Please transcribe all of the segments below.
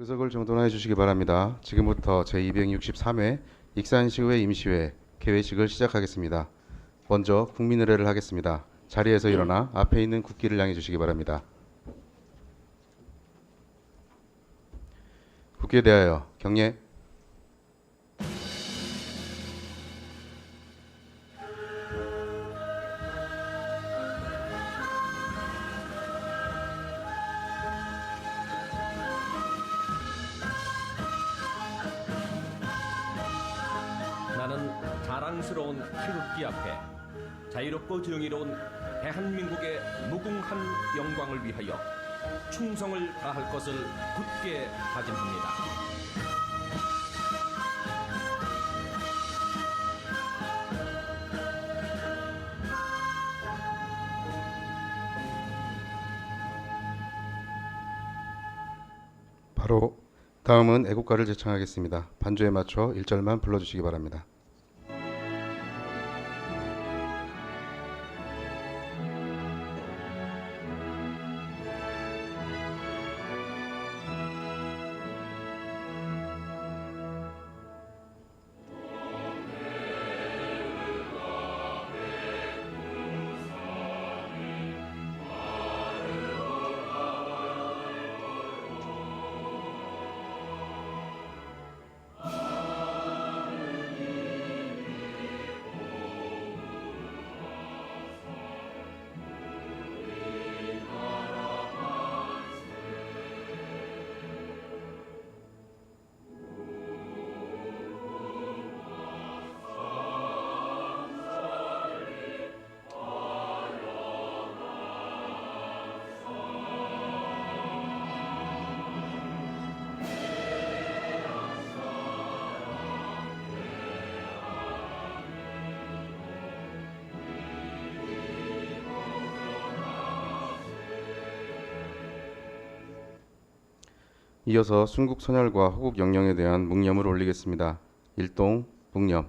의석을 정돈해 주시기 바랍니다. 지금부터 제263회 익산시의회 임시회 개회식을 시작하겠습니다. 먼저 국민의례를 하겠습니다. 자리에서 일어나 앞에 있는 국기를 향해 주시기 바랍니다. 국기에 대하여 경례. 나는 자랑스러운 태극기 앞에 자유롭고 정의로운 대한민국의 무궁한 영광을 위하여 충성을 다할 것을 굳게 다짐합니다. 바로 다음은 애국가를 제창하겠습니다. 반주에 맞춰 1절만 불러주시기 바랍니다. 이어서 순국 선열과 호국 영령에 대한 묵념을 올리겠습니다. 일동 묵념.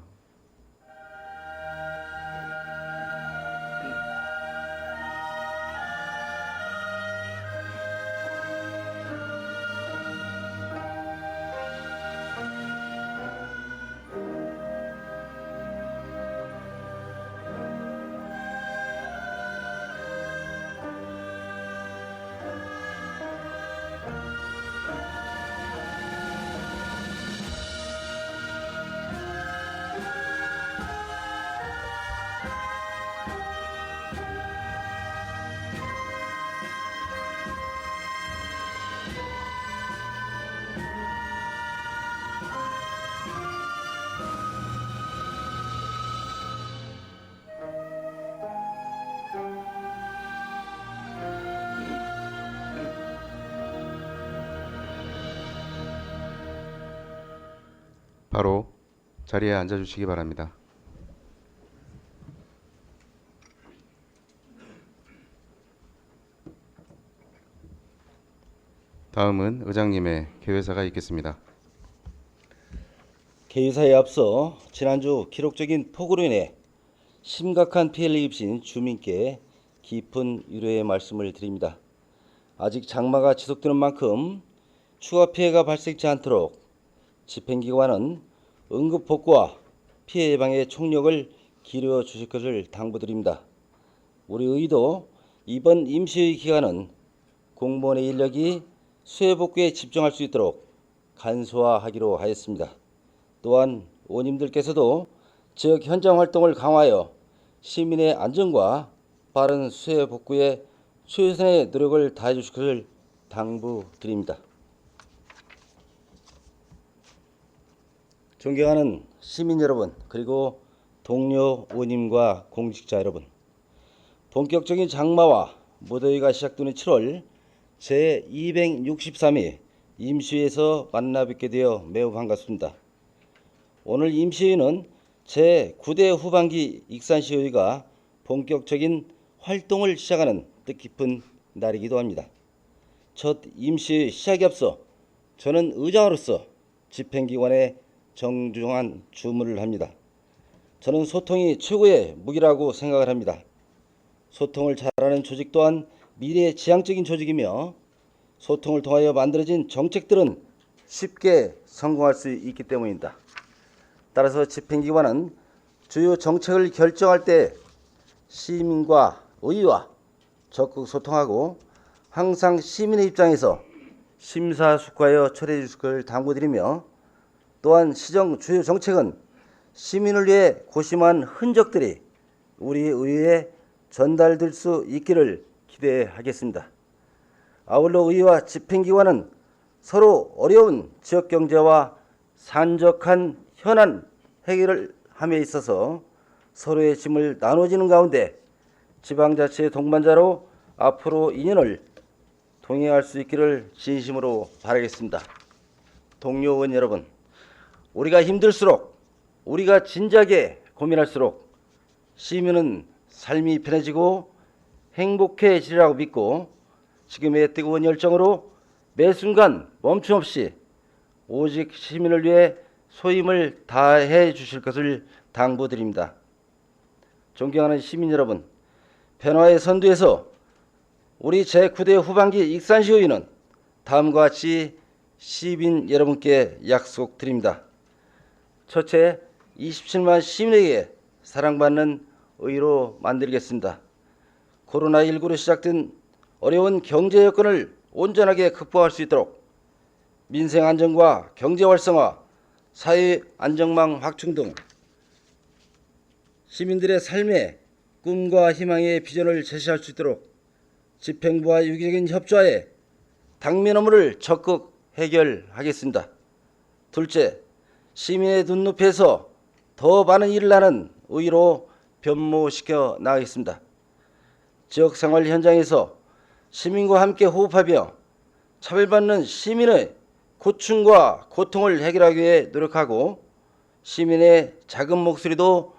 바로 자리에 앉아주시기 바랍니다. 다음은 의장님의 개회사가 있겠습니다. 개회사에 앞서 지난주 기록적인 폭우로 인해 심각한 피해를 입으신 주민께 깊은 위로의 말씀을 드립니다. 아직 장마가 지속되는 만큼 추가 피해가 발생하지 않도록 집행기관은 응급복구와 피해 예방에 총력을 기울여 주실 것을 당부드립니다. 우리 의도 이번 임시의 기간은 공무원의 인력이 수해 복구에 집중할 수 있도록 간소화하기로 하였습니다. 또한 의원님들께서도 지역 현장 활동을 강화하여 시민의 안전과 빠른 수해 복구에 최선의 노력을 다해 주실 것을 당부드립니다. 존경하는 시민 여러분, 그리고 동료 의원님과 공직자 여러분, 본격적인 장마와 무더위가 시작되는 7월 제263회 임시회에서 만나 뵙게 되어 매우 반갑습니다. 오늘 임시회는 제9대 후반기 익산시의회가 본격적인 활동을 시작하는 뜻깊은 날이기도 합니다. 첫 임시회 시작에 앞서 저는 의장으로서 집행기관에 정중한 주문을 합니다. 저는 소통이 최고의 무기라고 생각을 합니다. 소통을 잘하는 조직 또한 미래의 지향적인 조직이며 소통을 통하여 만들어진 정책들은 쉽게 성공할 수 있기 때문입니다. 따라서 집행기관은 주요 정책을 결정할 때 시민과 의회와 적극 소통하고 항상 시민의 입장에서 심사숙고하여 처리해 주실 것을 당부드리며, 또한 시정 주요 정책은 시민을 위해 고심한 흔적들이 우리 의회에 전달될 수 있기를 기대하겠습니다. 아울러 의회와 집행기관은 서로 어려운 지역경제와 산적한 현안 해결을 함에 있어서 서로의 짐을 나눠지는 가운데 지방자치의 동반자로 앞으로 인연을 동행할 수 있기를 진심으로 바라겠습니다. 동료 의원 여러분, 우리가 힘들수록, 우리가 진지하게 고민할수록 시민은 삶이 편해지고 행복해지리라고 믿고, 지금의 뜨거운 열정으로 매 순간 멈춤없이 오직 시민을 위해 소임을 다해 주실 것을 당부드립니다. 존경하는 시민 여러분, 변화의 선두에서 우리 제9대 후반기 익산시의회는 다음과 같이 시민 여러분께 약속드립니다. 첫째, 27만 시민에게 사랑받는 의회로 만들겠습니다. 코로나19로 시작된 어려운 경제 여건을 온전하게 극복할 수 있도록 민생 안정과 경제 활성화, 사회 안정망 확충 등 시민들의 삶의 꿈과 희망의 비전을 제시할 수 있도록 집행부와 유기적인 협조하에 당면 업무를 적극 해결하겠습니다. 둘째, 시민의 눈높이에서 더 많은 일을 하는 의회로 변모시켜 나가겠습니다. 지역생활 현장에서 시민과 함께 호흡하며 차별받는 시민의 고충과 고통을 해결하기 위해 노력하고 시민의 작은 목소리도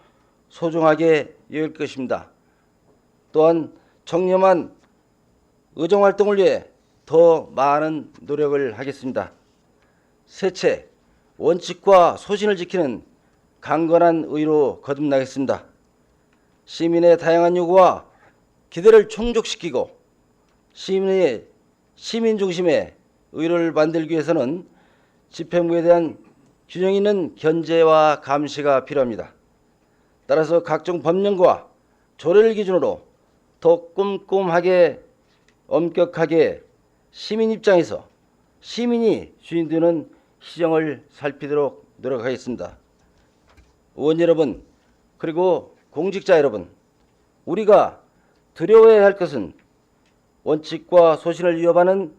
소중하게 여길 것입니다. 또한 청렴한 의정활동을 위해 더 많은 노력을 하겠습니다. 셋째, 원칙과 소신을 지키는 강건한 의로 거듭나겠습니다. 시민의 다양한 요구와 기대를 충족시키고 시민 중심의 의료를 만들기 위해서는 집행부에 대한 균형 있는 견제와 감시가 필요합니다. 따라서 각종 법령과 조례를 기준으로 더 꼼꼼하게 엄격하게 시민 입장에서 시민이 주인 되는 시정을 살피도록 노력하겠습니다. 의원 여러분, 그리고 공직자 여러분, 우리가 두려워해야 할 것은 원칙과 소신을 위협하는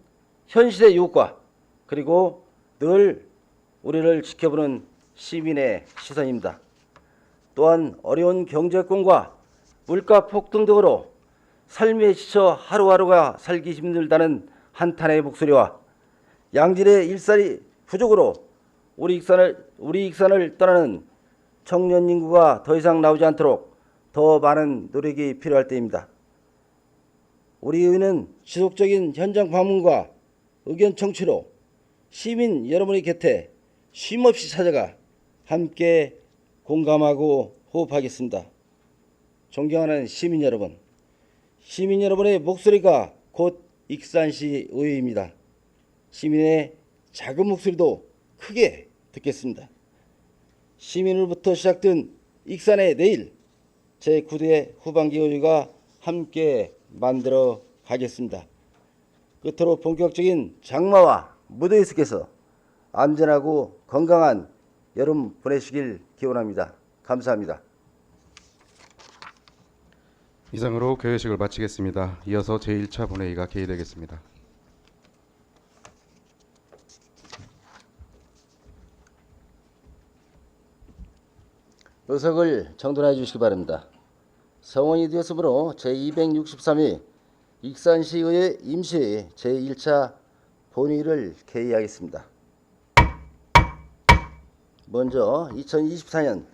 현실의 유혹과 그리고 늘 우리를 지켜보는 시민의 시선입니다. 또한 어려운 경제권과 물가 폭등 등으로 삶에 지쳐 하루하루가 살기 힘들다는 한탄의 목소리와 양질의 일자리 부족으로 우리 익산을 떠나는 청년 인구가 더 이상 나오지 않도록 더 많은 노력이 필요할 때입니다. 우리 의회는 지속적인 현장 방문과 의견 청취로 시민 여러분의 곁에 쉼없이 찾아가 함께 공감하고 호흡하겠습니다. 존경하는 시민 여러분, 시민 여러분의 목소리가 곧 익산시 의회입니다. 시민의 작은 목소리도 크게 듣겠습니다. 시민으로부터 시작된 익산의 내일, 제9대 후반기 의회가 함께 만들어 가겠습니다. 끝으로 본격적인 장마와 무더위 속에서 안전하고 건강한 여름 보내시길 기원합니다. 감사합니다. 이상으로 개회식을 마치겠습니다. 이어서 제1차 본회의가 개의되겠습니다. 의석을 정돈해 주시기 바랍니다. 성원이 되었으므로 제263회 익산시의회 임시회의 제1차 본회의를 개의하겠습니다. 먼저 2024년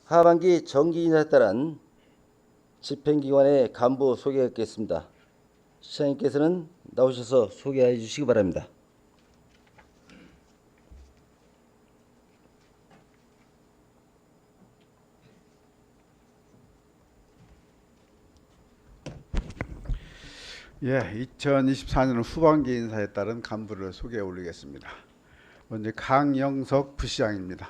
하반기 정기 인사에 따른 집행기관의 간부 소개하겠습니다. 시장님께서는 나오셔서 소개해 주시기 바랍니다. 예, 2024년 후반기 인사에 따른 간부를 소개해 올리겠습니다. 먼저 강영석 부시장입니다.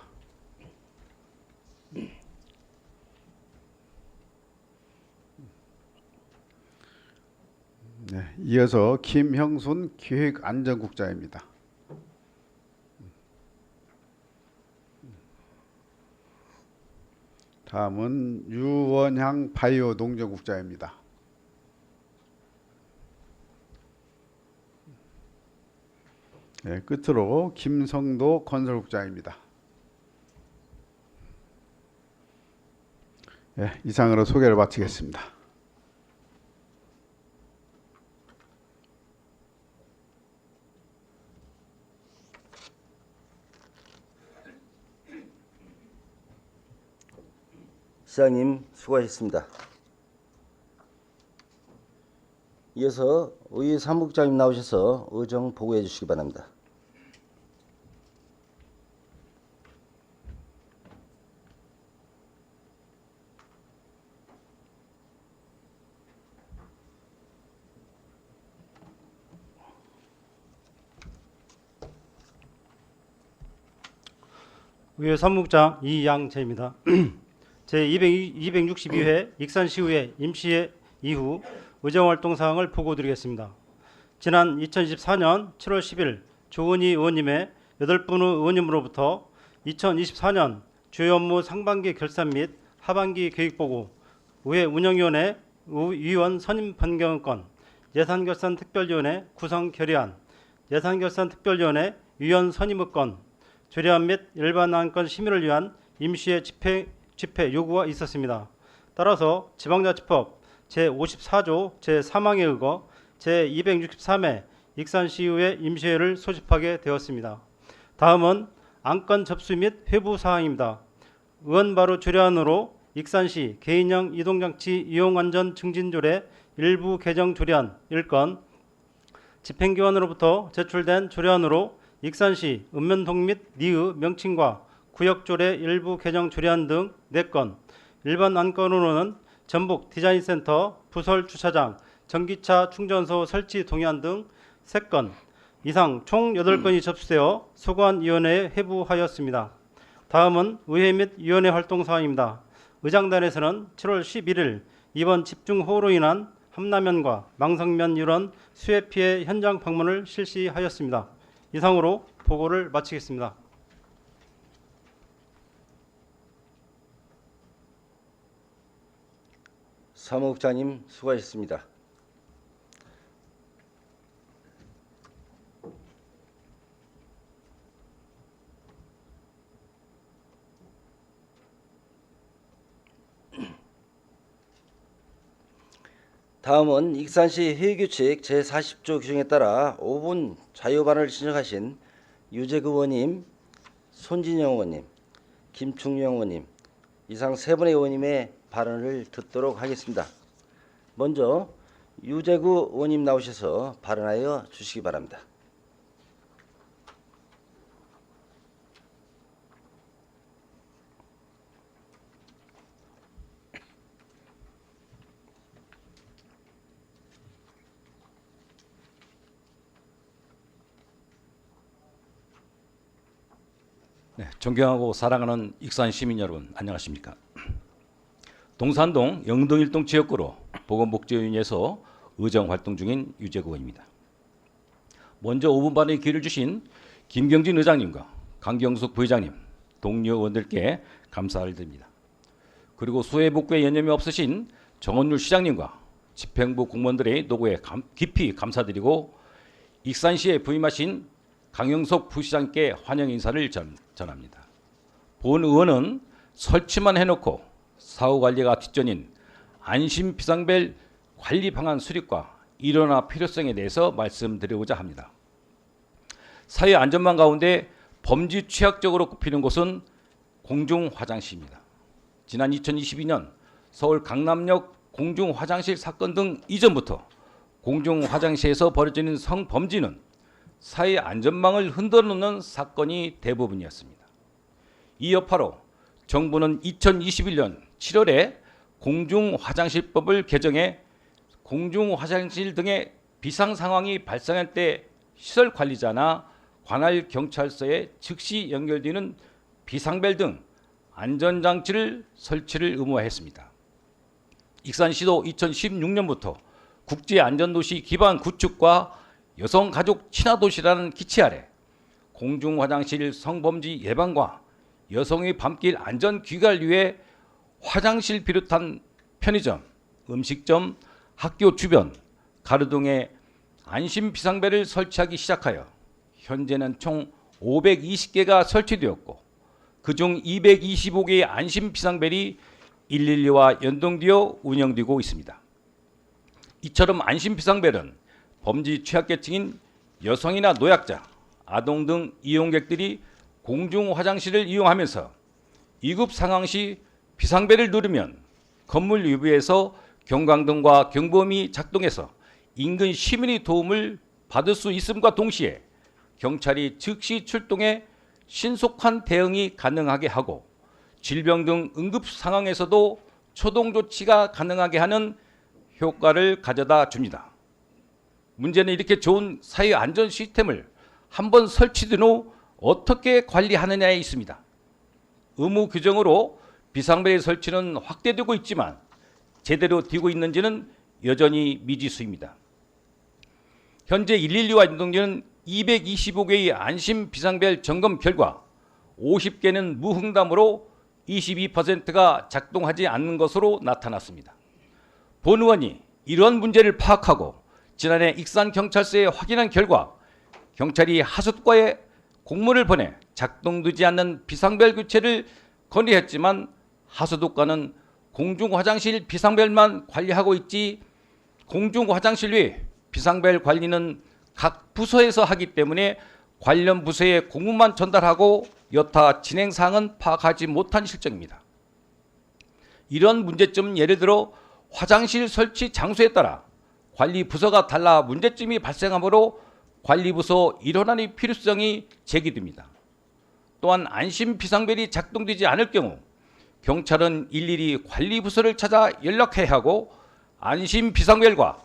네, 이어서 김형순 기획안전국장입니다. 다음은 유원향 바이오 농정국장입니다. 네, 끝으로 김성도 건설국장입니다. 네, 이상으로 소개를 마치겠습니다. 시장님 수고하셨습니다. 이어서 의회 사무국장님 나오셔서 의정 보고해 주시기 바랍니다. 의회 사무국장 이양재입니다. 제262회 익산시의회 임시회 이후 의정활동 사항을 보고드리겠습니다. 지난 2024년 7월 10일 조은희 의원님의 8분의 의원님으로부터 2024년 주요 업무 상반기 결산 및 하반기 계획보고, 의회 운영위원회 위원 선임 변경권, 예산결산특별위원회 구성 결의안, 예산결산특별위원회 위원 선임의건, 조례안 및 일반 안건 심의를 위한 임시회 집회 요구가 있었습니다. 따라서 지방자치법 제54조 제3항에 의거 제263회 익산시의회 임시회를 소집하게 되었습니다. 다음은 안건 접수 및 회부 사항입니다. 의원 바로 조례안으로 익산시 개인형 이동장치 이용안전 증진조례 일부 개정 조례안 1건, 집행기관으로부터 제출된 조례안으로 익산시 읍면동 및 리의 명칭과 구역조례 일부 개정 조례안 등 4건, 일반 안건으로는 전북 디자인센터 부설 주차장 전기차 충전소 설치 동의안 등 3건 이상 총 8건이 접수되어 소관위원회에 회부하였습니다. 다음은 의회 및 위원회 활동 사항입니다. 의장단에서는 7월 11일 이번 집중호우로 인한 함라면과 망성면 유런 수해 피해 현장 방문을 실시하였습니다. 이상으로 보고를 마치겠습니다. 사무국장님 수고하셨습니다. 다음은 익산시 회의규칙 제40조 규정에 따라 5분 자유발언을 신청하신 유재구 의원님, 손진영 의원님, 김충영 의원님 이상 3분의 의원님의 발언을 듣도록 하겠습니다. 먼저 유재구 의원님 나오셔서 발언하여 주시기 바랍니다. 네, 존경하고 사랑하는 익산 시민 여러분, 안녕하십니까? 동산동 영동일동 지역구로 보건복지위원회에서 의정 활동 중인 유재구 의원입니다. 먼저 5분 반의 기회를 주신 김경진 의장님과 강경숙 부회장님, 동료 의원들께 감사를 드립니다. 그리고 수해 복구에 연념이 없으신 정원율 시장님과 집행부 공무원들의 노고에 깊이 감사드리고 익산시에 부임하신 강영석 부시장께 환영 인사를 전합니다. 본 의원은 설치만 해놓고 사후 관리가 뒷전인 안심 비상벨 관리 방안 수립과 일원화 필요성에 대해서 말씀드리고자 합니다. 사회 안전망 가운데 범죄 취약적으로 꼽히는 곳은 공중 화장실입니다. 지난 2022년 서울 강남역 공중 화장실 사건 등 이전부터 공중 화장실에서 벌어지는 성범죄는 사회 안전망을 흔들어놓는 사건이 대부분이었습니다. 이 여파로 정부는 2021년 7월에 공중화장실법을 개정해 공중화장실 등의 비상 상황이 발생할 때 시설관리자나 관할 경찰서에 즉시 연결되는 비상벨 등 안전장치를 설치를 의무화했습니다. 익산시도 2016년부터 국제안전도시 기반 구축과 여성가족 친화도시라는 기치 아래 공중화장실 성범죄 예방과 여성의 밤길 안전 귀가를 위해 화장실 비롯한 편의점, 음식점, 학교 주변, 가로등에 안심 비상벨을 설치하기 시작하여 현재는 총 520개가 설치되었고 그중 225개의 안심 비상벨이 112와 연동되어 운영되고 있습니다. 이처럼 안심 비상벨은 범죄 취약계층인 여성이나 노약자, 아동 등 이용객들이 공중 화장실을 이용하면서 위급 상황 시 비상벨을 누르면 건물 외부에서 경광등과 경보음이 작동해서 인근 시민의 도움을 받을 수 있음과 동시에 경찰이 즉시 출동해 신속한 대응이 가능하게 하고 질병 등 응급 상황에서도 초동 조치가 가능하게 하는 효과를 가져다 줍니다. 문제는 이렇게 좋은 사회 안전 시스템을 한번 설치된 후 어떻게 관리하느냐에 있습니다. 의무 규정으로 비상벨 설치는 확대되고 있지만 제대로 되고 있는지는 여전히 미지수입니다. 현재 112와 연동되는 225개의 안심 비상벨 점검 결과 50개는 무응답으로 22%가 작동하지 않는 것으로 나타났습니다. 본 의원이 이러한 문제를 파악하고 지난해 익산경찰서에 확인한 결과 경찰이 하숫과에 공문을 보내 작동되지 않는 비상벨 교체를 건의했지만 하수도과는 공중화장실 비상벨만 관리하고 있지 공중화장실 외 비상벨 관리는 각 부서에서 하기 때문에 관련 부서에 공문만 전달하고 여타 진행사항은 파악하지 못한 실정입니다. 이런 문제점은 예를 들어 화장실 설치 장소에 따라 관리 부서가 달라 문제점이 발생하므로 관리부서 일원안의 필요성이 제기됩니다. 또한 안심 비상벨이 작동되지 않을 경우 경찰은 일일이 관리부서를 찾아 연락해야 하고 안심 비상벨과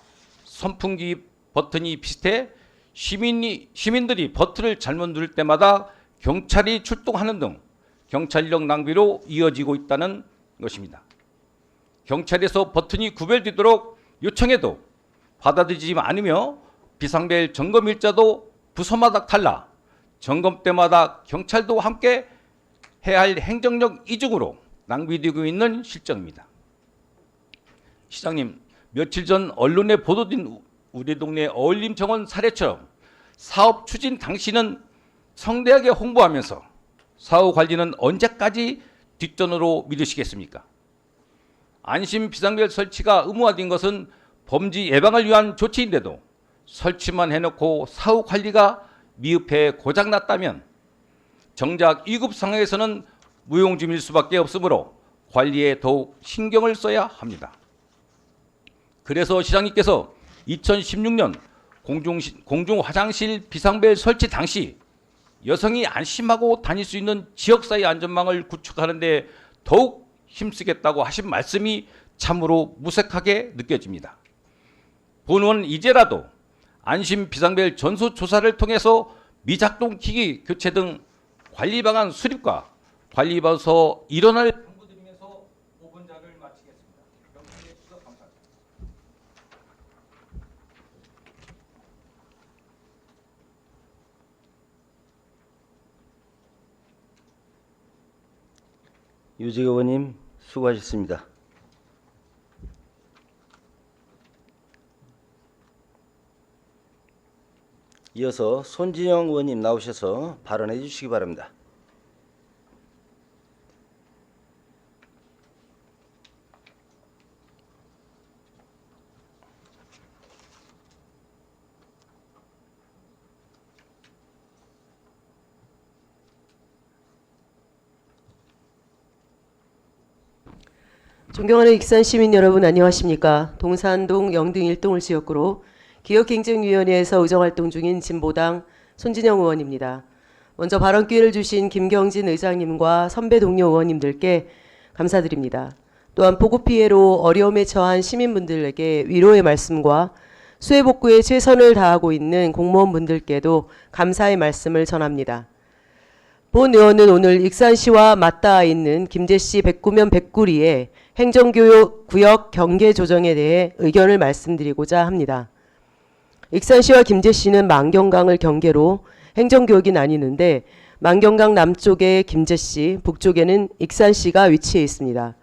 선풍기 버튼이 비슷해 시민들이 버튼을 잘못 누를 때마다 경찰이 출동하는 등 경찰력 낭비로 이어지고 있다는 것입니다. 경찰에서 버튼이 구별되도록 요청해도 받아들이지 않으며 비상벨 점검 일자도 부서마다 달라 점검 때마다 경찰도 함께 해야 할 행정력 이중으로 낭비되고 있는 실정입니다. 시장님, 며칠 전 언론에 보도된 우리 동네 어울림 정원 사례처럼 사업 추진 당시는 성대하게 홍보하면서 사후 관리는 언제까지 뒷전으로 미루시겠습니까? 안심 비상벨 설치가 의무화된 것은 범죄 예방을 위한 조치인데도 설치만 해놓고 사후 관리가 미흡해 고장났다면 정작 위급 상황에서는 무용지물일 수밖에 없으므로 관리에 더욱 신경을 써야 합니다. 그래서 시장님께서 2016년 공중 화장실 비상벨 설치 당시 여성이 안심하고 다닐 수 있는 지역사회 안전망을 구축하는 데 더욱 힘쓰겠다고 하신 말씀이 참으로 무색하게 느껴집니다. 본 의원은 이제라도 안심 비상벨 전수조사를 통해서 미작동 기기 교체 등 관리 방안 수립과 관리 부서 일원을 당부드리면서 5분자를 마치겠습니다. 명심해 주셔서 감사합니다. 유직 의원님 수고하셨습니다. 이어서 손진영 의원님 나오셔서 발언해 주시기 바랍니다. 존경하는 익산 시민 여러분 안녕하십니까. 동산동 영등 1동을 지역구로 기업경쟁위원회에서 의정활동 중인 진보당 손진영 의원입니다. 먼저 발언 기회를 주신 김경진 의장님과 선배 동료 의원님들께 감사드립니다. 또한 폭우 피해로 어려움에 처한 시민분들에게 위로의 말씀과 수해 복구에 최선을 다하고 있는 공무원분들께도 감사의 말씀을 전합니다. 본 의원은 오늘 익산시와 맞닿아 있는 김제시 백구면 백구리의 행정구역 경계 조정에 대해 의견을 말씀드리고자 합니다. 익산시와 김제시는 만경강을 경계로 행정구역이 나뉘는데 만경강 남쪽에 김제시, 북쪽에는 익산시가 위치해 있습니다.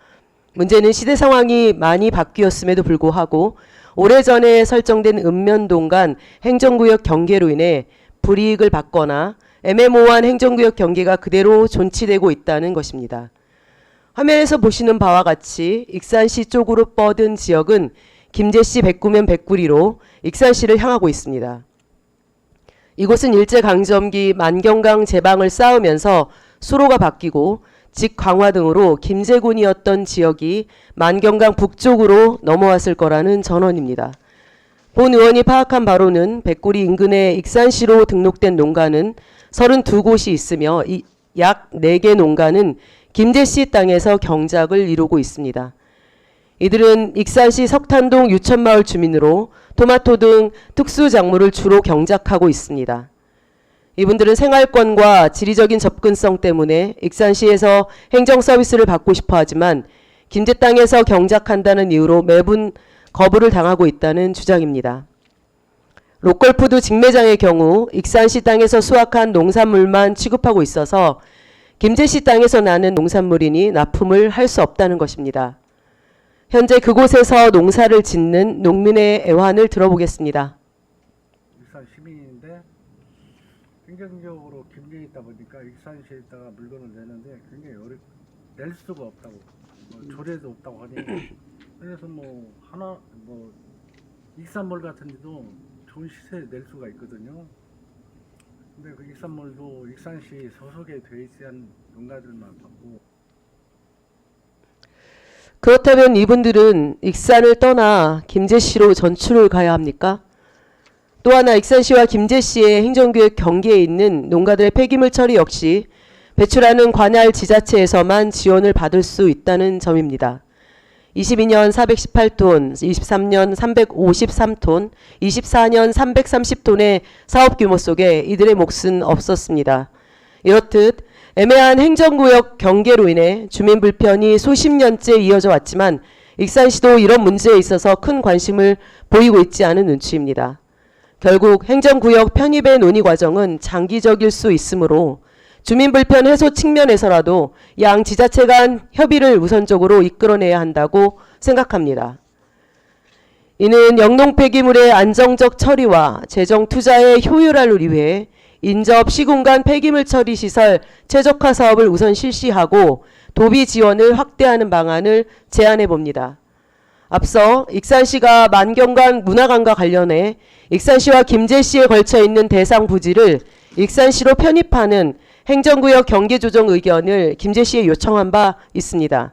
문제는 시대 상황이 많이 바뀌었음에도 불구하고 오래전에 설정된 읍면동 간 행정구역 경계로 인해 불이익을 받거나 애매모호한 행정구역 경계가 그대로 존치되고 있다는 것입니다. 화면에서 보시는 바와 같이 익산시 쪽으로 뻗은 지역은 김제시 백구면 백구리로 익산시를 향하고 있습니다. 이곳은 일제강점기 만경강 제방을 쌓으면서 수로가 바뀌고 직강화 등으로 김제군이었던 지역이 만경강 북쪽으로 넘어왔을 거라는 전언입니다. 본 의원이 파악한 바로는 백구리 인근의 익산시로 등록된 농가는 32곳이 있으며 약 4개 농가는 김제시 땅에서 경작을 이루고 있습니다. 이들은 익산시 석탄동 유천마을 주민으로 토마토 등 특수작물을 주로 경작하고 있습니다. 이분들은 생활권과 지리적인 접근성 때문에 익산시에서 행정서비스를 받고 싶어 하지만 김제 땅에서 경작한다는 이유로 매분 거부를 당하고 있다는 주장입니다. 로컬푸드 직매장의 경우 익산시 땅에서 수확한 농산물만 취급하고 있어서 김제시 땅에서 나는 농산물이니 납품을 할 수 없다는 것입니다. 현재 그곳에서 농사를 짓는 농민의 애환을 들어보겠습니다. 익산 시민인데 행정적으로 김제에 있다 보니까 익산시에다가 물건을 내는데 굉장히 낼 수가 없다고, 조례도 없다고 하니 그래서 익산몰 같은 데도 좋은 시세에 낼 수가 있거든요. 근데 그 익산몰도 익산시 소속에 돼 있지 않은 농가들만 받고. 그렇다면 이분들은 익산을 떠나 김제시로 전출을 가야 합니까? 또 하나 익산시와 김제시의 행정구역 경계에 있는 농가들의 폐기물 처리 역시 배출하는 관할 지자체에서만 지원을 받을 수 있다는 점입니다. 22년 418톤, 23년 353톤, 24년 330톤의 사업 규모 속에 이들의 몫은 없었습니다. 이렇듯 애매한 행정구역 경계로 인해 주민 불편이 수십 년째 이어져 왔지만 익산시도 이런 문제에 있어서 큰 관심을 보이고 있지 않은 눈치입니다. 결국 행정구역 편입의 논의 과정은 장기적일 수 있으므로 주민 불편 해소 측면에서라도 양 지자체 간 협의를 우선적으로 이끌어내야 한다고 생각합니다. 이는 영농 폐기물의 안정적 처리와 재정 투자의 효율화를 위해 인접 시군간 폐기물 처리 시설 최적화 사업을 우선 실시하고 도비 지원을 확대하는 방안을 제안해 봅니다. 앞서 익산시가 만경강 문화관과 관련해 익산시와 김제시에 걸쳐 있는 대상 부지를 익산시로 편입하는 행정구역 경계 조정 의견을 김제시에 요청한 바 있습니다.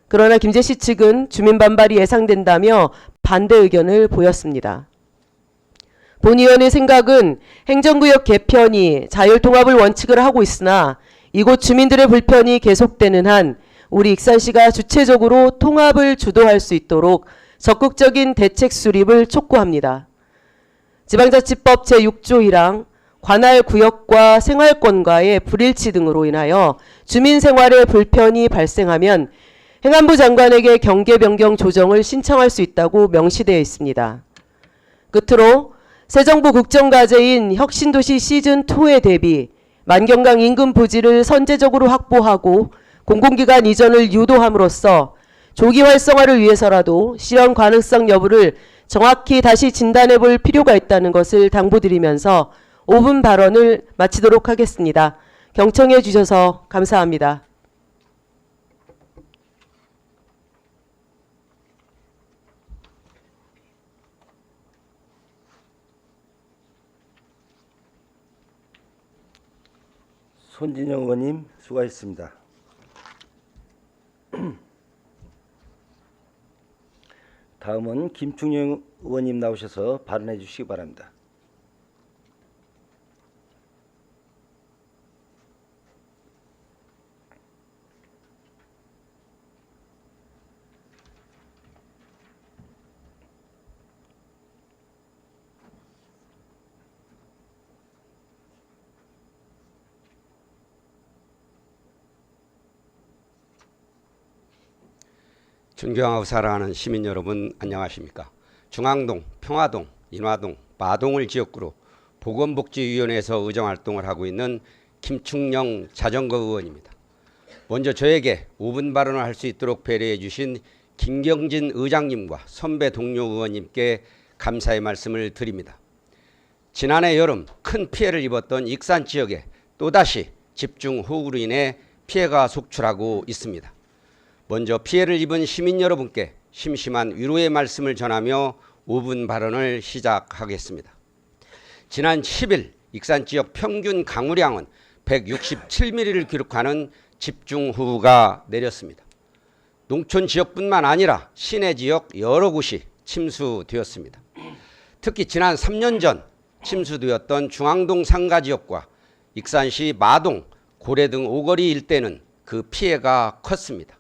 그러나 김제시 측은 주민 반발이 예상된다며 반대 의견을 보였습니다. 본 의원의 생각은 행정구역 개편이 자율통합을 원칙을 하고 있으나 이곳 주민들의 불편이 계속되는 한 우리 익산시가 주체적으로 통합을 주도할 수 있도록 적극적인 대책 수립을 촉구합니다. 지방자치법 제6조 1항 관할 구역과 생활권과의 불일치 등으로 인하여 주민 생활에 불편이 발생하면 행안부 장관에게 경계 변경 조정을 신청할 수 있다고 명시되어 있습니다. 끝으로 새 정부 국정과제인 혁신도시 시즌2에 대비 만경강 인근 부지를 선제적으로 확보하고 공공기관 이전을 유도함으로써 조기 활성화를 위해서라도 실현 가능성 여부를 정확히 다시 진단해 볼 필요가 있다는 것을 당부드리면서 5분 발언을 마치도록 하겠습니다. 경청해 주셔서 감사합니다. 손진영 의원님 수고하셨습니다. 다음은 김충영 의원님 나오셔서 발언해 주시기 바랍니다. 존경하고 사랑하는 시민 여러분 안녕하십니까. 중앙동, 평화동, 인화동, 마동을 지역구로 보건복지위원회에서 의정활동을 하고 있는 김충영 자전거 의원입니다. 먼저 저에게 5분 발언을 할 수 있도록 배려해 주신 김경진 의장님과 선배 동료 의원님께 감사의 말씀을 드립니다. 지난해 여름 큰 피해를 입었던 익산 지역에 또다시 집중호우로 인해 피해가 속출하고 있습니다. 먼저 피해를 입은 시민 여러분께 심심한 위로의 말씀을 전하며 5분 발언을 시작하겠습니다. 지난 10일 익산 지역 평균 강우량은 167mm를 기록하는 집중호우가 내렸습니다. 농촌 지역뿐만 아니라 시내 지역 여러 곳이 침수되었습니다. 특히 지난 3년 전 침수되었던 중앙동 상가 지역과 익산시 마동, 고래 등 오거리 일대는 그 피해가 컸습니다.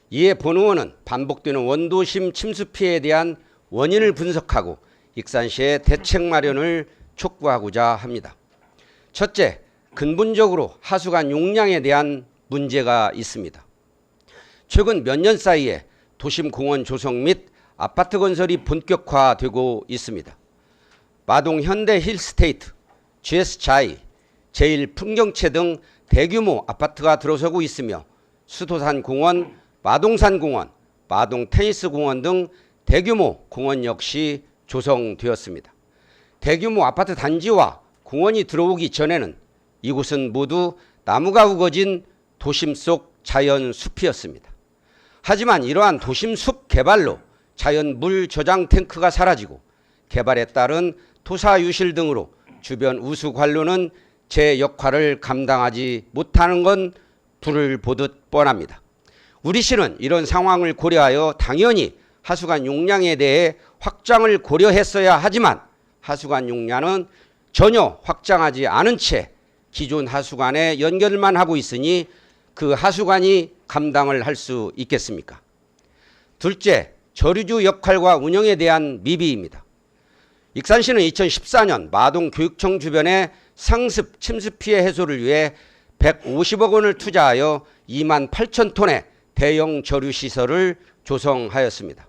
이에 본 의원은 반복되는 원도심 침수 피해에 대한 원인을 분석하고 익산시의 대책 마련을 촉구하고자 합니다. 첫째, 근본적으로 하수관 용량에 대한 문제가 있습니다. 최근 몇 년 사이에 도심 공원 조성 및 아파트 건설이 본격화되고 있습니다. 마동 현대 힐스테이트, GS자이, 제1풍경채 등 대규모 아파트가 들어서고 있으며 수도산 공원, 마동산 공원, 마동 테니스 공원 등 대규모 공원 역시 조성되었습니다. 대규모 아파트 단지와 공원이 들어오기 전에는 이곳은 모두 나무가 우거진 도심 속 자연 숲이었습니다. 하지만 이러한 도심 숲 개발로 자연 물 저장 탱크가 사라지고 개발에 따른 토사 유실 등으로 주변 우수 관로는 제 역할을 감당하지 못하는 건 불을 보듯 뻔합니다. 우리 시는 이런 상황을 고려하여 당연히 하수관 용량에 대해 확장을 고려했어야 하지만 하수관 용량은 전혀 확장하지 않은 채 기존 하수관에 연결만 하고 있으니 그 하수관이 감당을 할 수 있겠습니까? 둘째, 저류주 역할과 운영에 대한 미비입니다. 익산시는 2014년 마동 교육청 주변의 상습 침수 피해 해소를 위해 150억 원을 투자하여 2만 8천 톤의 대형 저류시설을 조성하였습니다.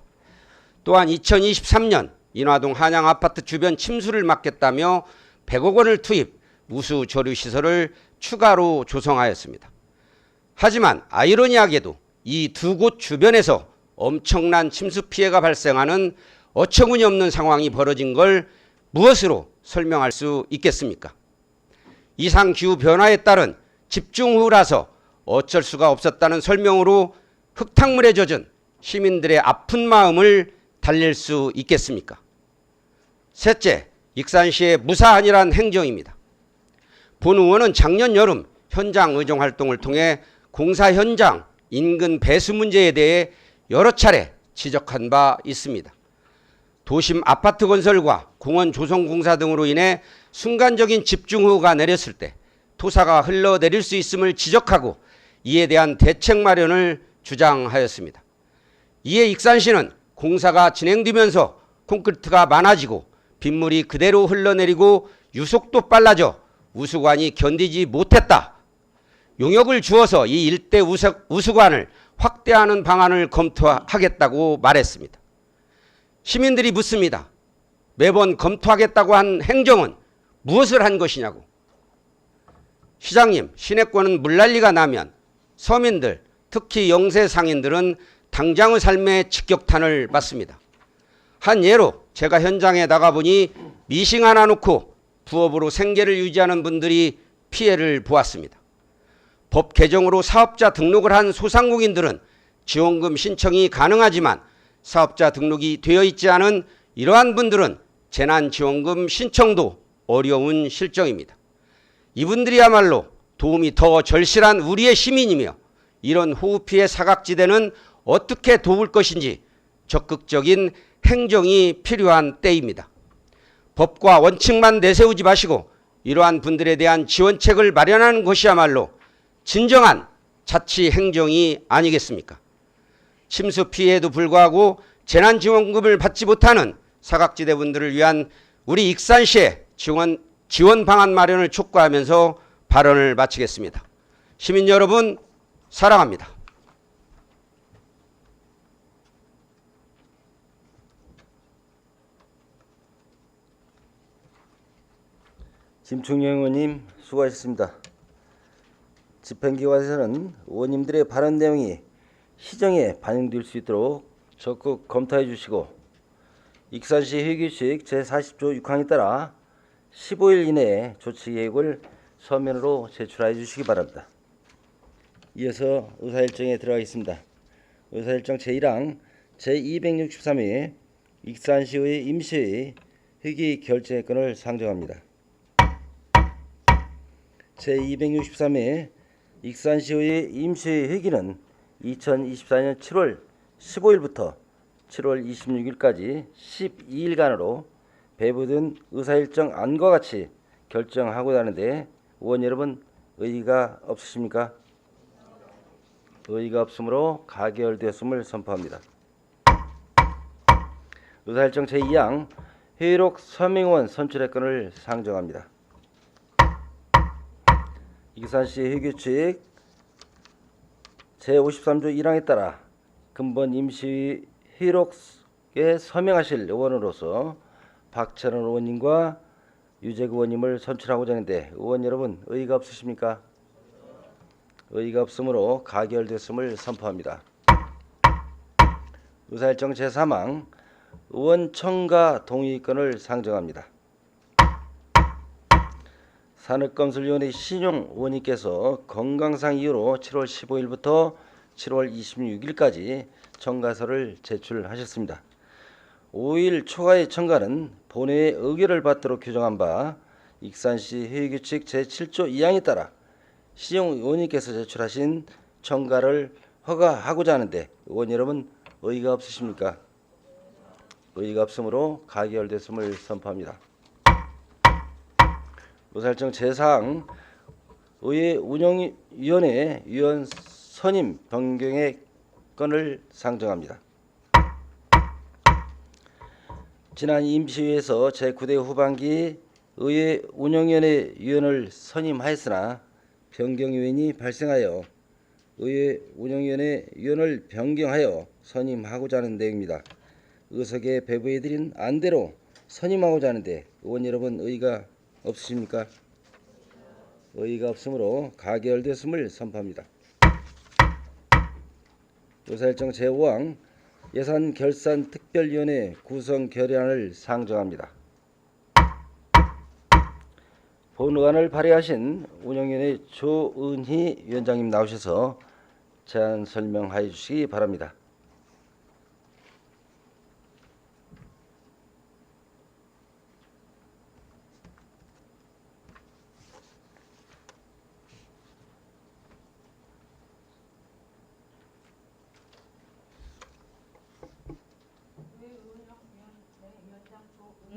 또한 2023년 인화동 한양 아파트 주변 침수를 막겠다며 100억 원을 투입 우수 저류시설을 추가로 조성하였습니다. 하지만 아이러니하게도 이 두 곳 주변에서 엄청난 침수 피해가 발생하는 어처구니 없는 상황이 벌어진 걸 무엇으로 설명할 수 있겠습니까? 이상 기후 변화에 따른 집중호우라서 어쩔 수가 없었다는 설명으로 흙탕물에 젖은 시민들의 아픈 마음을 달랠 수 있겠습니까? 셋째, 익산시의 무사안일한 행정입니다. 본 의원은 작년 여름 현장 의정 활동을 통해 공사 현장 인근 배수 문제에 대해 여러 차례 지적한 바 있습니다. 도심 아파트 건설과 공원 조성 공사 등으로 인해 순간적인 집중호우가 내렸을 때 토사가 흘러내릴 수 있음을 지적하고 이에 대한 대책 마련을 주장하였습니다. 이에 익산시는 공사가 진행되면서 콘크리트가 많아지고 빗물이 그대로 흘러내리고 유속도 빨라져 우수관이 견디지 못했다. 용역을 주어서 이 일대 우수관을 확대하는 방안을 검토하겠다고 말했습니다. 시민들이 묻습니다. 매번 검토하겠다고 한 행정은 무엇을 한 것이냐고. 시장님, 시내권은 물난리가 나면 서민들, 특히 영세 상인들은 당장의 삶에 직격탄을 맞습니다. 한 예로 제가 현장에 나가보니 미싱 하나 놓고 부업으로 생계를 유지하는 분들이 피해를 보았습니다. 법 개정으로 사업자 등록을 한 소상공인들은 지원금 신청이 가능하지만 사업자 등록이 되어 있지 않은 이러한 분들은 재난지원금 신청도 어려운 실정입니다. 이분들이야말로 도움이 더 절실한 우리의 시민이며 이런 호우 피해 사각지대는 어떻게 도울 것인지 적극적인 행정이 필요한 때입니다. 법과 원칙만 내세우지 마시고 이러한 분들에 대한 지원책을 마련하는 것이야말로 진정한 자치 행정이 아니겠습니까? 침수 피해에도 불구하고 재난지원금을 받지 못하는 사각지대 분들을 위한 우리 익산시의 지원 방안 마련을 촉구하면서 발언을 마치겠습니다. 시민 여러분 사랑합니다. 김충영 의원님 수고하셨습니다. 집행기관에서는 의원님들의 발언 내용이 시정에 반영될 수 있도록 적극 검토해 주시고 익산시 회규칙 제40조 6항에 따라 15일 이내에 조치 계획을 서면으로 제출하여 주시기 바랍니다. 이어서 의사일정에 들어가겠습니다. 의사일정 제1항 제263회 익산시의 임시회의 회기 결정권을 상정합니다. 제263회 익산시의 임시회의 회기는 2024년 7월 15일부터 7월 26일까지 12일간으로 배부된 의사일정 안과 같이 결정하고자 하는데 의원 여러분 의의가 없으십니까? 의의가 없으므로 가결되었음을 선포합니다. 의사일정 제2항 회의록 서명원 선출의건을 상정합니다. 익산시 회규칙 제53조 1항에 따라 근본 임시 회의록에 서명하실 의원으로서 박찬원 의원님과 유재구 의원님을 선출하고자 하는데 의원 여러분 의의가 없으십니까? 의의가 없으므로 가결됐음을 선포합니다. 의사일정 제3항 의원 청가 동의권을 상정합니다. 산업건설위원회 신용 의원님께서 건강상 이유로 7월 15일부터 7월 26일까지 청가서를 제출하셨습니다. 5일 초과의 청가는 본회의 의결을 받도록 규정한 바 익산시 회의규칙 제7조 2항에 따라 신용 의원님께서 제출하신 청가를 허가하고자 하는데 의원 여러분 의의가 없으십니까? 의의가 없으므로 가결됐음을 선포합니다. 의사일정 제4항 의회 운영위원회 위원 선임 변경의 건을 상정합니다. 지난 임시회에서 제9대 후반기 의회 운영위원회 위원을 선임하였으나 변경 요인이 발생하여 의회 운영위원회 위원을 변경하여 선임하고자 하는 내용입니다. 의석에 배부해드린 안대로 선임하고자 하는데 의원 여러분 의의가 없으십니까? 의의가 없으므로 가결됐음을 선포합니다. 의사일정 제5항 예산결산특별위원회 구성 결의안을 상정합니다. 본의안을 발의하신 운영위원회 조은희 위원장님 나오셔서 제안 설명하여 주시기 바랍니다.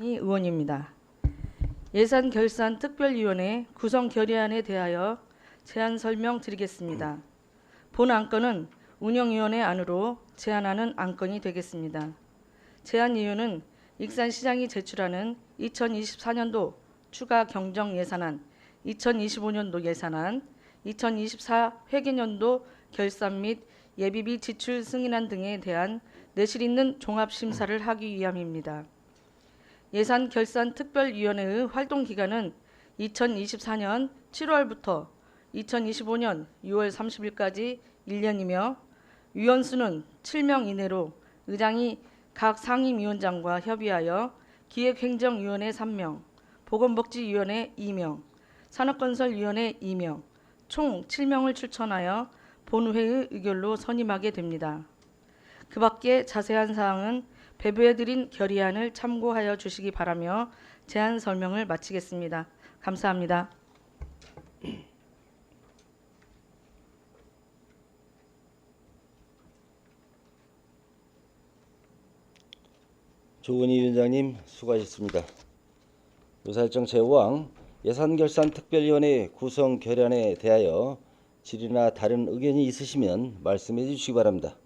의원입니다. 예산결산특별위원회 구성 결의안에 대하여 제안 설명드리겠습니다. 본 안건은 운영위원회 안으로 제안하는 안건이 되겠습니다. 제안 이유는 익산시장이 제출하는 2024년도 추가 경정 예산안, 2025년도 예산안, 2024 회계년도 결산 및 예비비 지출 승인안 등에 대한 내실 있는 종합심사를 하기 위함입니다. 예산결산특별위원회의 활동기간은 2024년 7월부터 2025년 6월 30일까지 1년이며 위원수는 7명 이내로 의장이 각 상임위원장과 협의하여 기획행정위원회 3명, 보건복지위원회 2명, 산업건설위원회 2명, 총 7명을 추천하여 본회의 의결로 선임하게 됩니다. 그 밖에 자세한 사항은 배부해드린 결의안을 참고하여 주시기 바라며 제안 설명을 마치겠습니다. 감사합니다. 조은희 위원장님 수고하셨습니다. 의사일정 제5항 예산결산특별위원회 구성 결의안에 대하여 질의나 다른 의견이 있으시면 말씀해 주시기 바랍니다.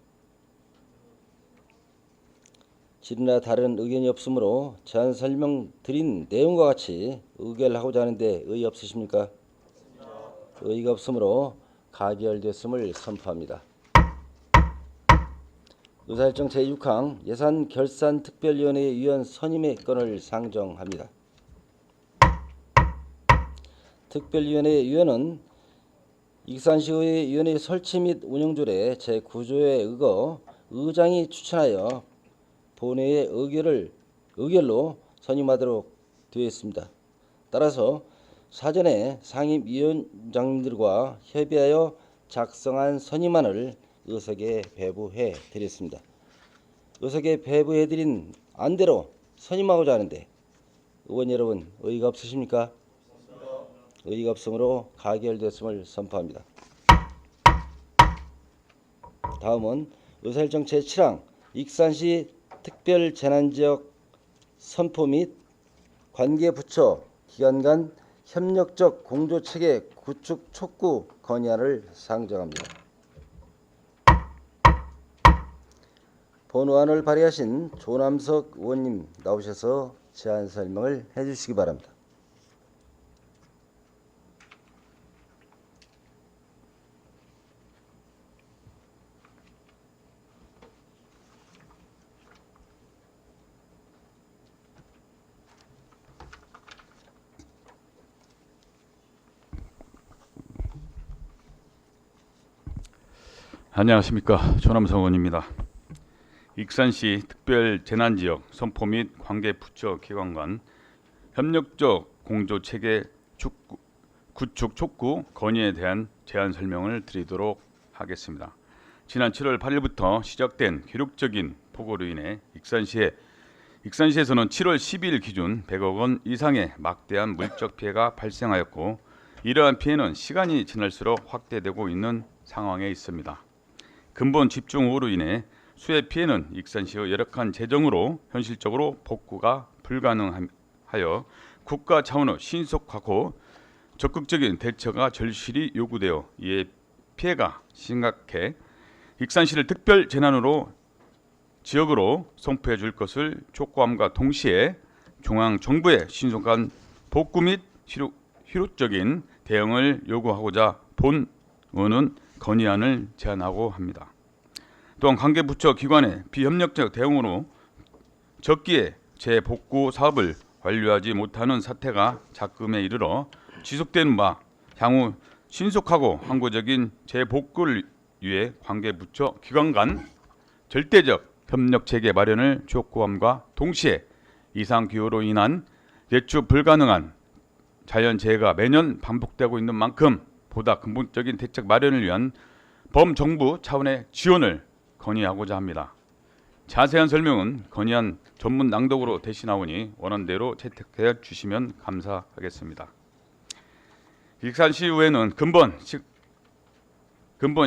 질의나 다른 의견이 없으므로 제안 설명드린 내용과 같이 의결하고자 하는데 의의 없으십니까? 의의가 없으므로 가결됐음을 선포합니다. 의사일정 제6항 예산결산특별위원회 위원 선임의 건을 상정합니다. 특별위원회 위원은 익산시의회 위원회 설치 및 운영조례 제9조에 의거 의장이 추천하여 본회의 의결로 선임하도록 되어 있습니다. 따라서 사전에 상임위원장님들과 협의하여 작성한 선임안을 의석에 배부해 드렸습니다. 의석에 배부해 드린 안대로 선임하고자 하는데 의원 여러분 의의가 없으십니까? 의의가 없으므로 가결되었음을 선포합니다. 다음은 의사일정 제7항 익산시 특별재난지역 선포 및 관계부처 기관 간 협력적 공조체계 구축 촉구 건의안을 상정합니다. 본호안을 발의하신 조남석 의원님 나오셔서 제안 설명을 해주시기 바랍니다. 안녕하십니까. 조남성 의원입니다. 익산시 특별재난지역 선포 및 관계부처 기관 간 협력적 공조체계 구축 촉구 건의에 대한 제안 설명을 드리도록 하겠습니다. 지난 7월 8일부터 시작된 기록적인 폭우로 인해 익산시에서는 7월 12일 기준 100억 원 이상의 막대한 물적 피해가 발생하였고 이러한 피해는 시간이 지날수록 확대되고 있는 상황에 있습니다. 근본 집중호우로 인해 수해 피해는 익산시의 열악한 재정으로 현실적으로 복구가 불가능하여 국가 차원의 신속하고 적극적인 대처가 절실히 요구되어 이에 피해가 심각해 익산시를 특별 재난으로 지역으로 선포해 줄 것을 촉구함과 동시에 중앙 정부의 신속한 복구 및 실효적인 대응을 요구하고자 본 의원은 건의안을 제안하고 합니다. 또한 관계부처 기관의 비협력적 대응으로 적기에 재복구 사업을 완료하지 못하는 사태가 작금에 이르러 지속되는 바 향후 신속하고 항구적인 재복구를 위해 관계부처 기관 간 절대적 협력체계 마련을 촉구함과 동시에 이상 기후로 인한 예측 불가능한 자연재해가 매년 반복되고 있는 만큼 보다 근본적인 대책 마련을 위한 범정부 차원의 지원을 건의하고자 합니다. 자세한 설명은 건의안 전문 낭독으로 대신하오니 원안대로 채택해 주시면 감사하겠습니다. 익산시의회는 근본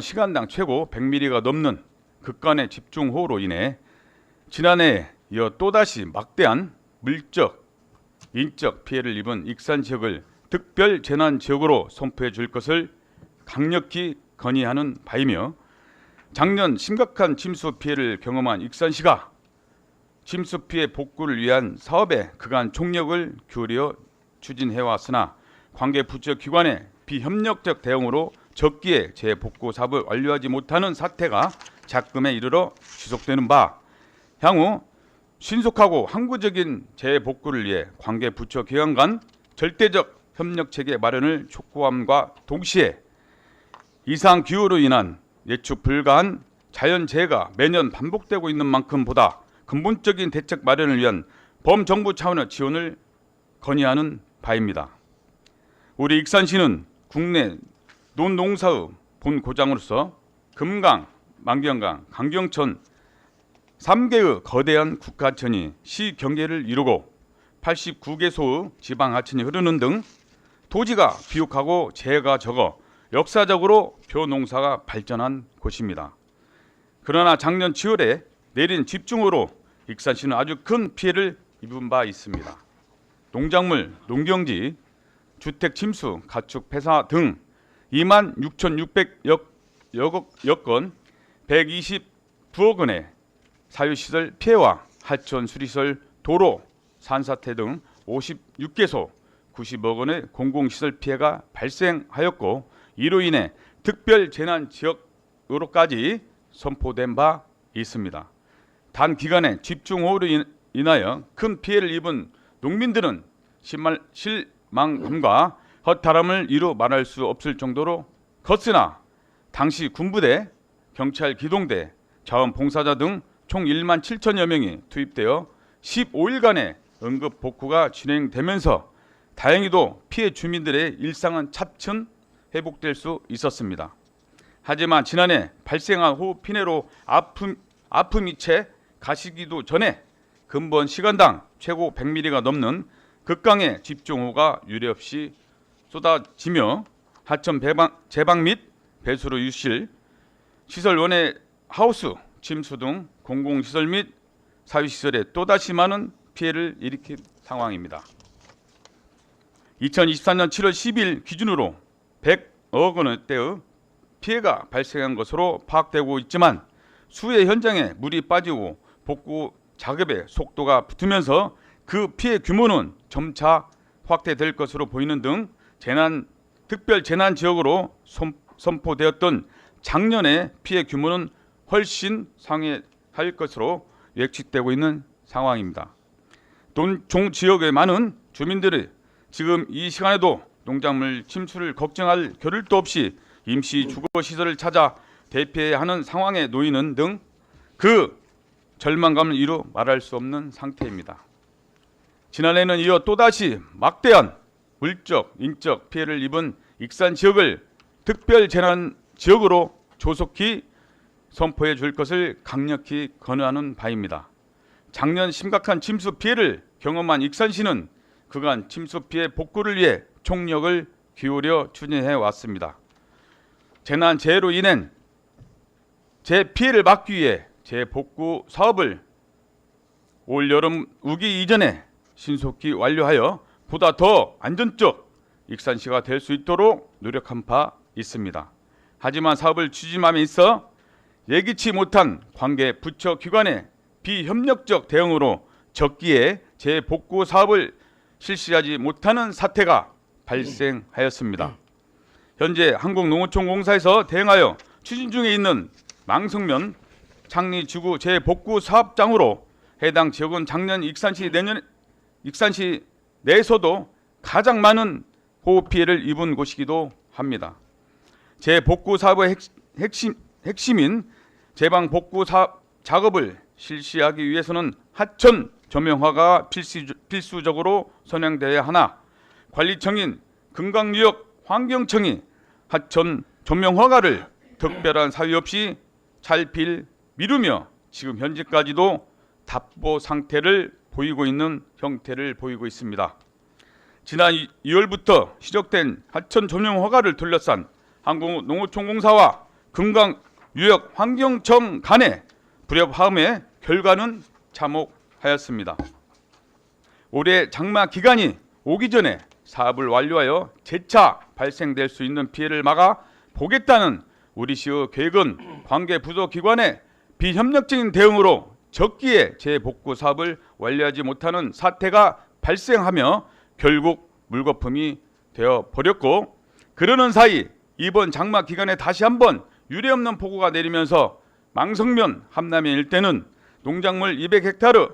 시간당 최고 100mm가 넘는 극간의 집중호우로 인해 지난해에 이어 또다시 막대한 물적, 인적 피해를 입은 익산 지역을 특별 재난 지역으로 선포해 줄 것을 강력히 건의하는 바이며 작년 심각한 침수 피해를 경험한 익산시가 침수 피해 복구를 위한 사업에 그간 총력을 기울여 추진해 왔으나 관계부처 기관의 비협력적 대응으로 적기에 재복구 사업을 완료하지 못하는 사태가 작금에 이르러 지속되는 바 향후 신속하고 항구적인 재복구를 위해 관계부처 기관 간 절대적 협력체계 마련을 촉구함과 동시에 이상 기후로 인한 예측 불가한 자연재해가 매년 반복되고 있는 만큼 보다 근본적인 대책 마련을 위한 범정부 차원의 지원을 건의하는 바입니다. 우리 익산시는 국내 논농사의 본고장으로서 금강, 만경강, 강경천 3개의 거대한 국하천이 시 경계를 이루고 89개소의 지방하천이 흐르는 등 토지가 비옥하고 재해가 적어 역사적으로 벼농사가 발전한 곳입니다. 그러나 작년 7월에 내린 집중호우로 익산시는 아주 큰 피해를 입은 바 있습니다. 농작물, 농경지, 주택 침수, 가축 폐사 등 26,600여 건 129억 원의 사유시설 피해와 하천 수리시설, 도로, 산사태 등 56개소 90억 원의 공공시설 피해가 발생하였고 이로 인해 특별재난지역으로까지 선포된 바 있습니다. 단 기간에 집중호우로 인하여 큰 피해를 입은 농민들은 실망감과 허탈함을 이루 말할 수 없을 정도로 컸으나 당시 군부대, 경찰 기동대, 자원봉사자 등 총 1만 7천여 명이 투입되어 15일간의 응급 복구가 진행되면서 다행히도 피해 주민들의 일상은 차츰 회복될 수 있었습니다. 하지만 지난해 발생한 호흡 피해로 아픔이 채 가시기도 전에 근본 시간당 최고 100mm가 넘는 극강의 집중호우가 유례없이 쏟아지며 하천 제방 및 배수로 유실, 시설 원해 하우스, 침수 등 공공시설 및 사유시설에 또다시 많은 피해를 일으킨 상황입니다. 2024년 7월 10일 기준으로 100억 원대의 피해가 발생한 것으로 파악되고 있지만 수해 현장에 물이 빠지고 복구 작업의 속도가 붙으면서 그 피해 규모는 점차 확대될 것으로 보이는 등 특별 재난 지역으로 선포되었던 작년의 피해 규모는 훨씬 상회할 것으로 예측되고 있는 상황입니다. 동 지역의 많은 주민들이 지금 이 시간에도 농작물 침수를 걱정할 겨를도 없이 임시 주거 시설을 찾아 대피해야 하는 상황에 놓이는 등 그 절망감을 이루 말할 수 없는 상태입니다. 지난해는 이어 또다시 막대한 물적, 인적 피해를 입은 익산 지역을 특별 재난 지역으로 조속히 선포해 줄 것을 강력히 권유하는 바입니다. 작년 심각한 침수 피해를 경험한 익산시는 그간 침수 피해 복구를 위해 총력을 기울여 추진해 왔습니다. 재난 재해로 인한 재피해를 막기 위해 재복구 사업을 올 여름 우기 이전에 신속히 완료하여 보다 더 안전적 익산시가 될 수 있도록 노력한 바 있습니다. 하지만 사업을 추진함에 있어 예기치 못한 관계 부처 기관의 비협력적 대응으로 적기에 재복구 사업을 실시하지 못하는 사태가 발생하였습니다. 현재 한국농어촌공사에서 대응하여 추진 중에 있는 망성면 창리지구 재복구 사업장으로 해당 지역은 작년 익산시 내에서도 가장 많은 호흡 피해를 입은 곳이기도 합니다. 재복구 사업의 핵심인 제방 복구 사업 작업을 실시하기 위해서는 하천 조명화가 필수적으로 선행되어야 하나 관리청인 금강유역 환경청이 하천 조명허가를 특별한 사유 없이 찰필 미루며 지금 현재까지도 답보 상태를 보이고 있는 형태를 보이고 있습니다. 지난 2월부터 시작된 하천 조명 허가를 둘러싼 한국농어촌공사와 금강유역환경청 간의 불협화음의 결과는 참혹하였습니다. 올해 장마 기간이 오기 전에 사업을 완료하여 재차 발생될 수 있는 피해를 막아 보겠다는 우리 시의 계획은 관계 부서 기관의 비협력적인 대응으로 적기에 재복구 사업을 완료하지 못하는 사태가 발생하며 결국 물거품이 되어 버렸고, 그러는 사이 이번 장마 기간에 다시 한번 유례없는 폭우가 내리면서 망성면 함남의 일대는 농작물 200헥타르,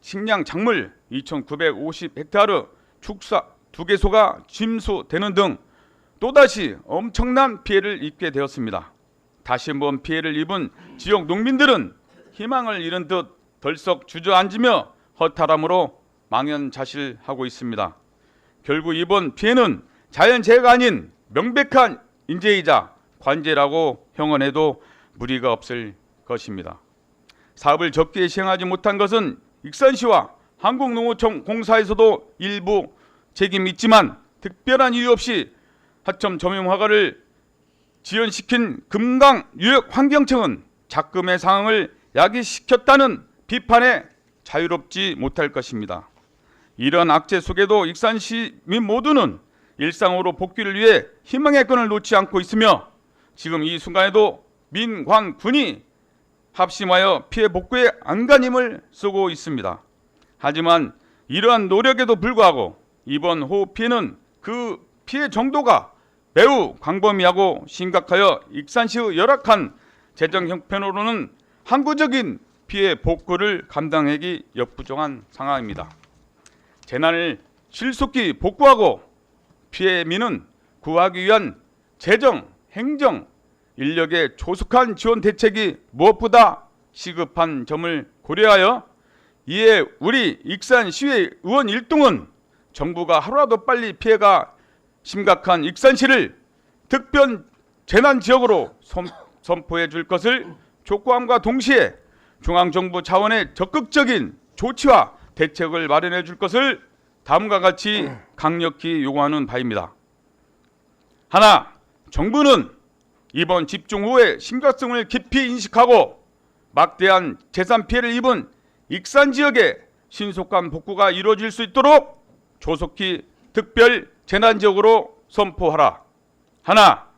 식량 작물 2,950헥타르, 축사 2개소가 침수되는 등 또다시 엄청난 피해를 입게 되었습니다. 다시 한번 피해를 입은 지역 농민들은 희망을 잃은 듯 덜썩 주저앉으며 허탈함으로 망연자실하고 있습니다. 결국 이번 피해는 자연재해가 아닌 명백한 인재이자 관제라고 형언해도 무리가 없을 것입니다. 사업을 적기에 시행하지 못한 것은 익산시와 한국농어촌공사에서도 일부 책임이 있지만 특별한 이유 없이 하천 조명 허가를 지연시킨 금강유역환경청은 작금의 상황을 야기시켰다는 비판에 자유롭지 못할 것입니다. 이런 악재 속에도 익산 시민 모두는 일상으로 복귀를 위해 희망의 끈을 놓지 않고 있으며 지금 이 순간에도 민관군이 합심하여 피해 복구에 안간힘을 쓰고 있습니다. 하지만 이러한 노력에도 불구하고 이번 호우 피해는 그 피해 정도가 매우 광범위하고 심각하여 익산시의 열악한 재정 형편으로는 항구적인 피해 복구를 감당하기 역부족한 상황입니다. 재난을 신속히 복구하고 피해민은 구하기 위한 재정, 행정, 인력의 조속한 지원 대책이 무엇보다 시급한 점을 고려하여 이에 우리 익산시의 의원 일동은 정부가 하루라도 빨리 피해가 심각한 익산시를 특별 재난지역으로 선포해 줄 것을 촉구함과 동시에 중앙정부 차원의 적극적인 조치와 대책을 마련해 줄 것을 다음과 같이 강력히 요구하는 바입니다. 하나, 정부는 이번 집중호우의 심각성을 깊이 인식하고 막대한 재산 피해를 입은 익산 지역의 신속한 복구가 이루어질 수 있도록 조속히 특별 재난지역으로 선포하라. 하나,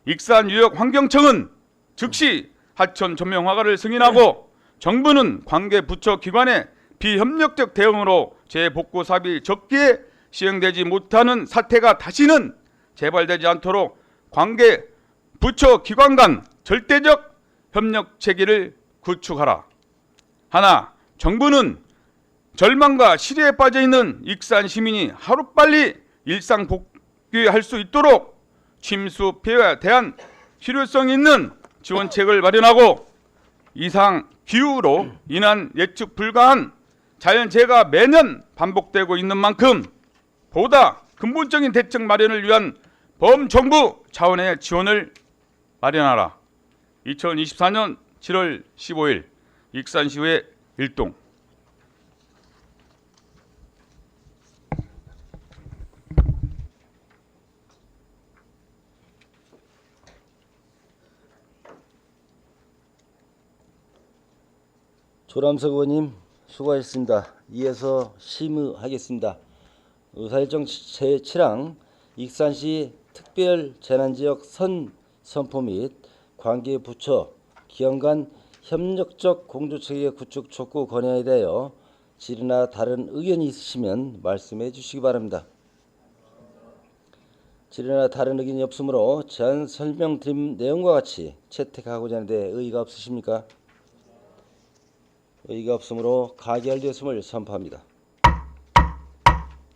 익산 유역 환경청은 즉시 하천 전면 허가를 승인하고 정부는 관계 부처 기관의 비협력적 대응으로 재복구 사업이 적기에 시행되지 못하는 사태가 다시는 재발되지 않도록 관계 부처 기관 간 절대적 협력 체계를 구축하라. 하나, 정부는 절망과 시리에 빠져 있는 익산 시민이 하루빨리 일상 복귀할 수 있도록 침수 피해에 대한 실효성 있는 지원책을 마련하고 이상 기후로 인한 예측 불가한 자연재해가 매년 반복되고 있는 만큼 보다 근본적인 대책 마련을 위한 범정부 차원의 지원을 마련하라. 2024년 7월 15일 익산시의회 일동. 조람석 의원님 수고하셨습니다. 이어서 심의하겠습니다. 의사일정 제7항 익산시 특별 재난지역 선포 및 관계 부처 기관 간 협력적 공조체계 구축 촉구 건의안에 대하여 질의나 다른 의견이 있으시면 말씀해 주시기 바랍니다. 질의나 다른 의견이 없으므로 제안 설명드린 내용과 같이 채택하고자 하는데 의의가 없으십니까? 의의가 없으므로 가결되었음을 선포합니다.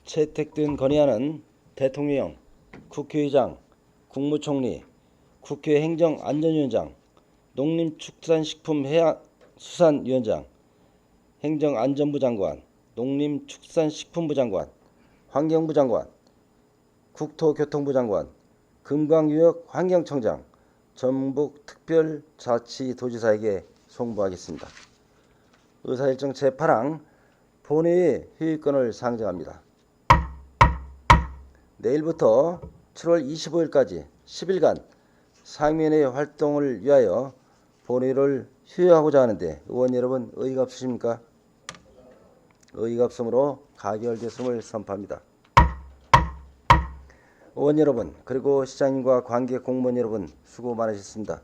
채택된 건의안은 대통령, 국회의장, 국무총리, 국회 행정안전위원장, 농림축산식품해양수산위원장, 행정안전부 장관, 농림축산식품부 장관, 환경부 장관, 국토교통부 장관, 금강유역환경청장, 전북특별자치도지사에게 송부하겠습니다. 의사일정 제8항 본회의 회의권을 상정합니다. 내일부터 7월 25일까지 10일간 상임위원회 활동을 위하여 본회의를 휴회하고자 하는데 의원 여러분 의의가 없으십니까? 의의가 없으므로 가결됐음을 선포합니다. 의원 여러분 그리고 시장님과 관계 공무원 여러분 수고 많으셨습니다.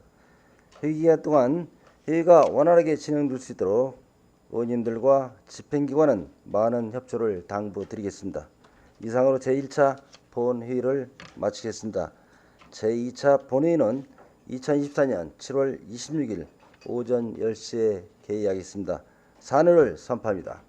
회의기간 동안 회의가 원활하게 진행될 수 있도록 의원님들과 집행기관은 많은 협조를 당부드리겠습니다. 이상으로 제1차 본회의를 마치겠습니다. 제2차 본회의는 2024년 7월 26일 오전 10시에 개의하겠습니다. 산회를 선포합니다.